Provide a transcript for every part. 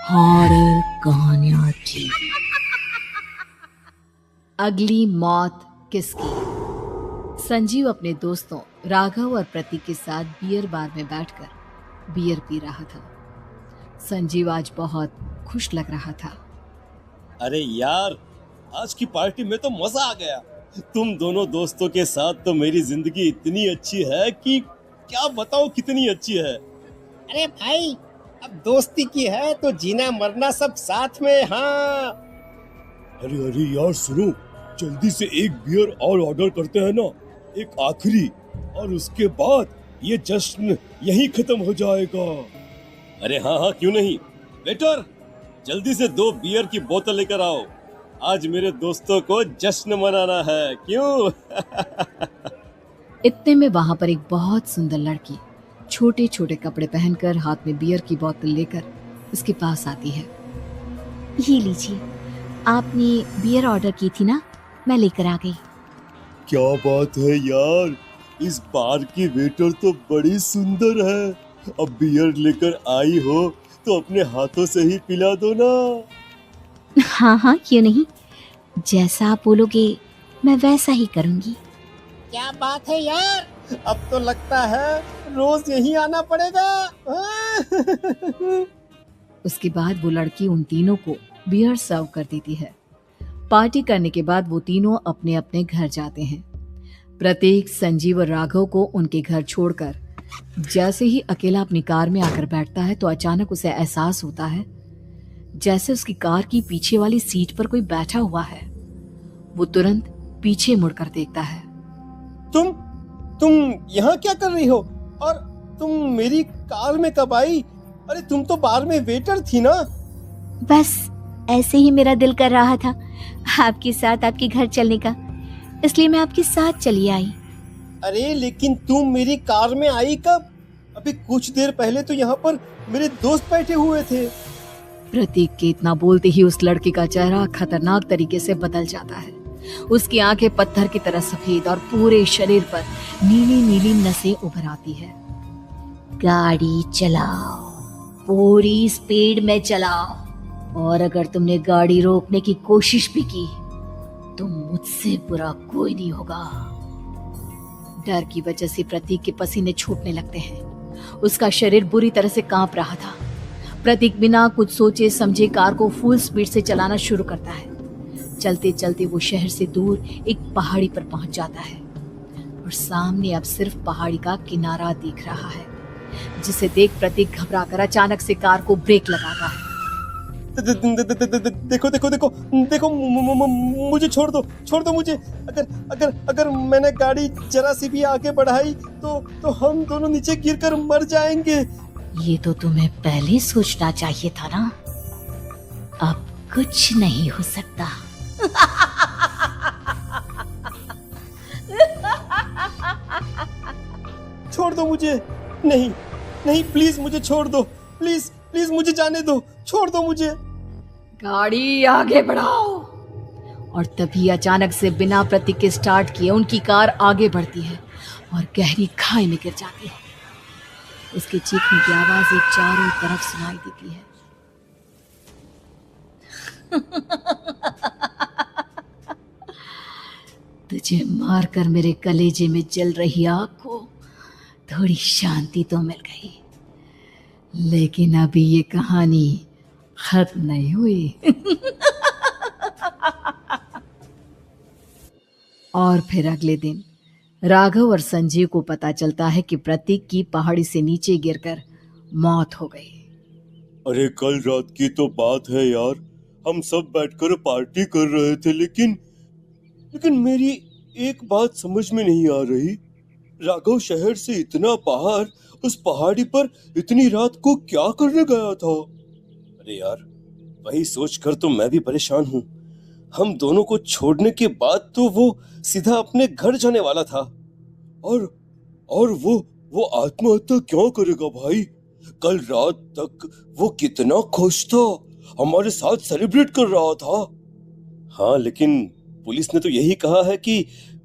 Horror कहानियां थी। अगली मौत किसकी? संजीव अपने दोस्तों राघव और प्रतीक के साथ बियर बार में बैठकर बियर पी रहा था। संजीव आज बहुत खुश लग रहा था। अरे यार, आज की पार्टी में तो मजा आ गया। तुम दोनों दोस्तों के साथ तो मेरी जिंदगी इतनी अच्छी है कि क्या बताऊं कितनी अच्छी है। अरे भाई, अब दोस्ती की है तो जीना मरना सब साथ में। हाँ, अरे अरे यार सुनो, जल्दी से एक बियर और ऑर्डर करते हैं ना, एक आखिरी, और उसके बाद ये जश्न यहीं खत्म हो जाएगा। अरे हाँ हाँ, क्यों नहीं। वेटर, जल्दी से 2 बियर की बोतल लेकर आओ। आज मेरे दोस्तों को जश्न मनाना है, क्यों? इतने में वहां पर एक बहुत सुंदर लड़की छोटे छोटे कपड़े पहनकर हाथ में बियर की बोतल लेकर उसके पास आती है। ये लीजिए, आपने बियर ऑर्डर की थी ना, मैं लेकर आ गई। क्या बात है यार, इस बार की वेटर तो बड़ी सुंदर है। अब बियर लेकर आई हो तो अपने हाथों से ही पिला दो ना। हाँ हाँ, क्यों नहीं, जैसा आप बोलोगे मैं वैसा ही करूंगी। क्या बात है यार, अब तो लगता है रोज यहीं आना पड़ेगा। उसके बाद वो लड़की उन तीनों को बियर सर्व कर देती है। पार्टी करने के बाद वो तीनों अपने अपने घर जाते हैं। प्रतीक संजीव और राघव को उनके घर छोड़कर जैसे ही अकेला अपनी कार में आकर बैठता है तो अचानक उसे एहसास होता है जैसे उसकी कार की पीछे वाली सीट पर कोई बैठा हुआ है। वो तुरंत पीछे मुड़कर देखता है। तुम यहाँ क्या कर रही हो? और तुम मेरी कार में कब आई? अरे तुम तो बार में वेटर थी ना। बस ऐसे ही मेरा दिल कर रहा था आपके साथ आपके घर चलने का, इसलिए मैं आपके साथ चली आई। अरे लेकिन तुम मेरी कार में आई कब? अभी कुछ देर पहले तो यहाँ पर मेरे दोस्त बैठे हुए थे। प्रतीक के इतना बोलते ही उस लड़के का चेहरा खतरनाक तरीके से बदल जाता है। उसकी आंखें पत्थर की तरह सफेद और पूरे शरीर पर नीली नीली नसें उभर आती है। गाड़ी चलाओ, पूरी स्पीड में चलाओ, और अगर तुमने गाड़ी रोकने की कोशिश भी की तो मुझसे बुरा कोई नहीं होगा। डर की वजह से प्रतीक के पसीने छूटने लगते हैं। उसका शरीर बुरी तरह से कांप रहा था। प्रतीक बिना कुछ सोचे समझे कार को फुल स्पीड से चलाना शुरू करता है। चलते चलते वो शहर से दूर एक पहाड़ी पर पहुंच जाता है और सामने अब सिर्फ पहाड़ी का किनारा दिख रहा है, जिसे देख प्रतीक घबराकर अचानक से कार को ब्रेक लगाता है। देखो देखो देखो देखो, मुझे छोड़ दो मुझे। अगर अगर अगर मैंने गाड़ी जरा सी भी आगे बढ़ाई तो हम दोनों नीचे गिरकर मर जाएंगे। ये तो तुम्हें पहले सोचना चाहिए था ना। अब कुछ नहीं हो सकता। छोड़ दो मुझे। नहीं नहीं, प्लीज मुझे छोड़ दो। प्लीज प्लीज मुझे जाने दो, छोड़ दो मुझे। गाड़ी आगे बढ़ाओ। और तभी अचानक से बिना प्रतीक के स्टार्ट किए उनकी कार आगे बढ़ती है और गहरी खाई में गिर जाती है। उसके चीखने की आवाज एक चारों तरफ सुनाई देती है। तुझे मारकर मेरे कलेजे में जल रही आग को थोड़ी शांति तो मिल गई, लेकिन अभी ये कहानी खत्म नहीं हुई। और फिर अगले दिन राघव और संजीव को पता चलता है कि प्रतीक की पहाड़ी से नीचे गिरकर मौत हो गई। अरे कल रात की तो बात है यार, हम सब बैठकर पार्टी कर रहे थे, लेकिन मेरी एक बात समझ में नहीं आ रही। राघव शहर से इतना बाहर उस पहाड़ी पर इतनी रात को क्या करने गया था? अरे यार, वही सोचकर तो मैं भी परेशान हूँ। हम दोनों को छोड़ने के बाद तो वो सीधा अपने घर जाने वाला था, और वो आत्महत्या क्यों करेगा भाई? कल रात तक वो कितना खुश था, हमारे साथ सेलिब्रेट कर रहा था। हाँ, लेकिन पुलिस ने तो यही कहा है कि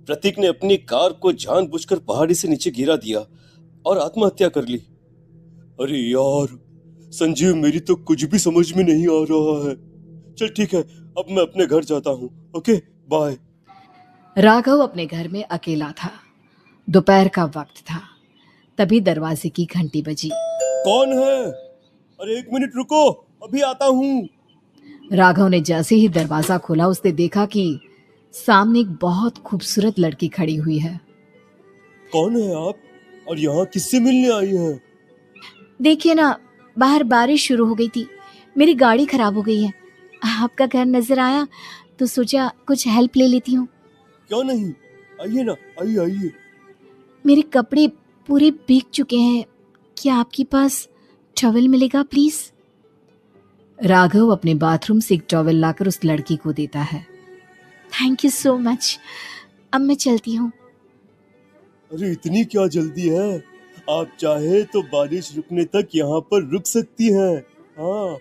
प्रतीक ने अपनी कार को जानबूझकर पहाड़ी से नीचे गिरा दिया और आत्महत्या कर ली। अरे यार, संजीव, मेरी तो कुछ भी समझ में नहीं आ रहा है। चल ठीक है, अब मैं अपने घर जाता हूँ। Okay, bye. राघव अपने घर में अकेला था। दोपहर का वक्त था। तभी दरवाजे की घंटी बजी। कौन है? अरे 1 मिनट रुको, अभी आता हूँ। राघव ने जैसे ही दरवाजा खोला उसने देखा कि सामने एक बहुत खूबसूरत लड़की खड़ी हुई है। कौन है आप और यहाँ किससे मिलने आई हैं? देखिए ना, बाहर बारिश शुरू हो गई थी, मेरी गाड़ी खराब हो गई है। आपका घर नजर आया तो सोचा कुछ हेल्प ले लेती हूँ। क्यों नहीं, आइए ना, आइए आइए। मेरे कपड़े पूरे भीग चुके हैं, क्या आपके पास टॉवल मिलेगा प्लीज? राघव अपने बाथरूम से एक टॉवल लाकर उस लड़की को देता है। थैंक यू सो मच, अब मैं चलती हूँ। अरे इतनी क्या जल्दी है? आप चाहे तो बारिश रुकने तक यहाँ पर रुक सकती हैं। हाँ।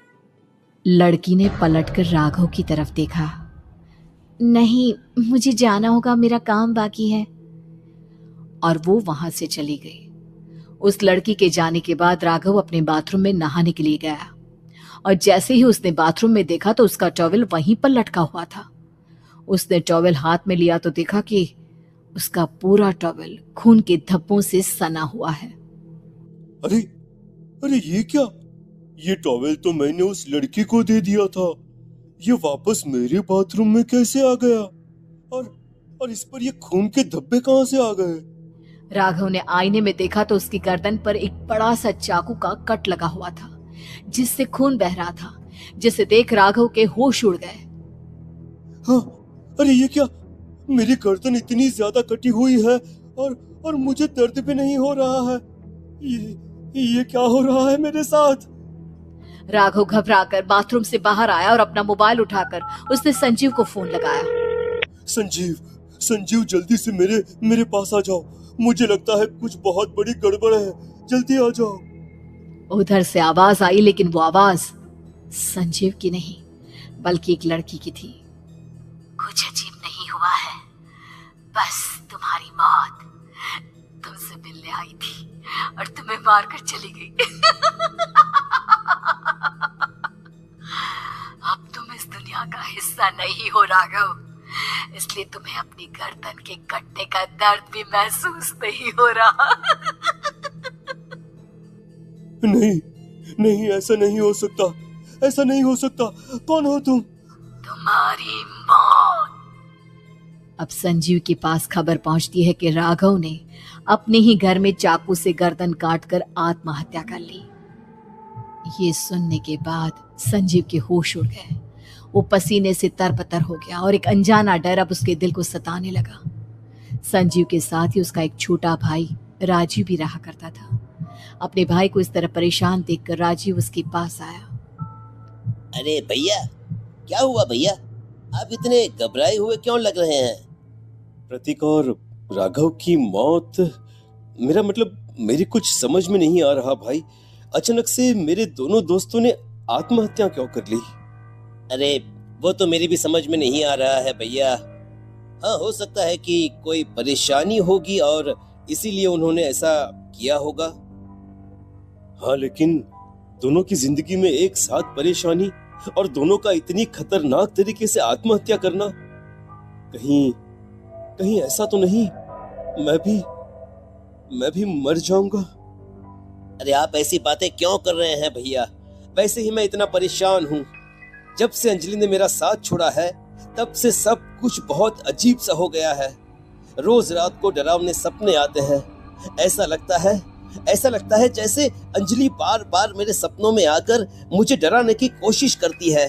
लड़की ने पलटकर राघव की तरफ देखा। नहीं, मुझे जाना होगा, मेरा काम बाकी है। और वो वहां से चली गई। उस लड़की के जाने के बाद राघव अपने बाथरूम में नहाने के लिए गया और जैसे ही उसने बाथरूम में देखा तो उसका टॉवल वहीं पर लटका हुआ था। उसने टॉवल हाथ में लिया तो देखा कि उसका पूरा टॉवल खून के धब्बों से सना हुआ है। अरे अरे ये क्या? ये टॉवेल तो मैंने उस लड़की को दे दिया था। ये वापस मेरे बाथरूम में कैसे आ गया? और इस पर ये खून के धब्बे कहाँ से आ गए? राघव ने आईने में देखा तो उसकी गर्दन पर एक बड़ा सा चाकू का कट लगा हुआ था जिससे खून बह रहा था, जिसे देख राघव के होश उड़ गए। हाँ, अरे ये क्या? मेरी गर्दन इतनी ज्यादा कटी हुई है और मुझे दर्द भी नहीं हो रहा है। ये क्या हो रहा है मेरे साथ? राघव घबराकर बाथरूम से बाहर आया और अपना मोबाइल उठाकर उसने संजीव को फोन लगाया। संजीव जल्दी से मेरे पास आ जाओ। मुझे लगता है कुछ बहुत बड़ी गड़बड़ है, जल्दी आ जाओ। उधर से आवाज आई, लेकिन वो आवाज संजीव की नहीं बल्कि एक लड़की की थी। कुछ अजीब नहीं हुआ है, बस तुम्हारी मौत तुमसे मिलने आई थी और तुम्हें मारकर चली गई। अब तुम इस दुनिया का हिस्सा नहीं हो राघव, इसलिए तुम्हें अपनी गर्दन के कटने का दर्द भी महसूस नहीं हो रहा। नहीं, ऐसा नहीं हो सकता, ऐसा नहीं हो सकता। कौन हो तुम? तुम्हारी मौत। अब संजीव के पास खबर पहुंचती है कि राघव ने अपने ही घर में चाकू से गर्दन काटकर आत्महत्या कर ली। ये सुनने के बाद संजीव के होश उड़ गए। वो पसीने से तरबतर हो गया और एक अनजाना डर अब उसके दिल को सताने लगा। संजीव के साथ ही उसका एक छोटा भाई राजीव भी रहा करता था। अपने भाई को इस तरह परेशान देखकर राजीव उसके पास आया। अरे भैया, क्या हुआ भैया? आप इतने घबराए हुए क्यों लग रहे हैं? प्रतीक और राघव की मौत, मेरा मतलब मेरी कुछ समझ में नहीं आ रहा भाई। अचानक से मेरे दोनों दोस्तों ने आत्महत्या क्यों कर ली? अरे वो तो मेरी भी समझ में नहीं आ रहा है भैया। हाँ, हो सकता है कि कोई परेशानी होगी और इसीलिए उन्होंने ऐसा किया होगा। हाँ, लेकिन दोनों की जिंदगी में एक साथ परेशानी और दोनों का इतनी खतरनाक तरीके से आत्महत्या करना, कहीं ऐसा तो नहीं मैं भी मर जाऊंगा? अरे आप ऐसी बातें क्यों कर रहे हैं भैया? वैसे ही मैं इतना परेशान हूँ। जब से अंजलि ने मेरा साथ छोड़ा है तब से सब कुछ बहुत अजीब सा हो गया है। रोज रात को डरावने सपने आते हैं। ऐसा लगता है जैसे अंजलि बार बार मेरे सपनों में आकर मुझे डराने की कोशिश करती है।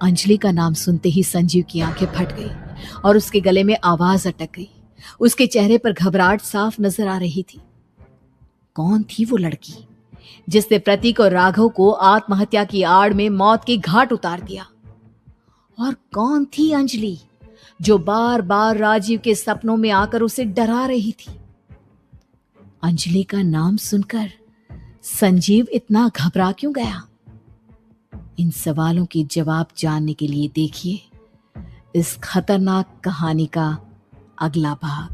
अंजलि का नाम सुनते ही संजीव की आंखें फट गई और उसके गले में आवाज अटक गई। उसके चेहरे पर घबराहट साफ नजर आ रही थी। कौन थी वो लड़की जिसने प्रतीक और राघव को आत्महत्या की आड़ में मौत के घाट उतार दिया? और कौन थी अंजलि जो बार बार राजीव के सपनों में आकर उसे डरा रही थी? अंजलि का नाम सुनकर संजीव इतना घबरा क्यों गया? इन सवालों के जवाब जानने के लिए देखिए इस खतरनाक कहानी का अगला भाग।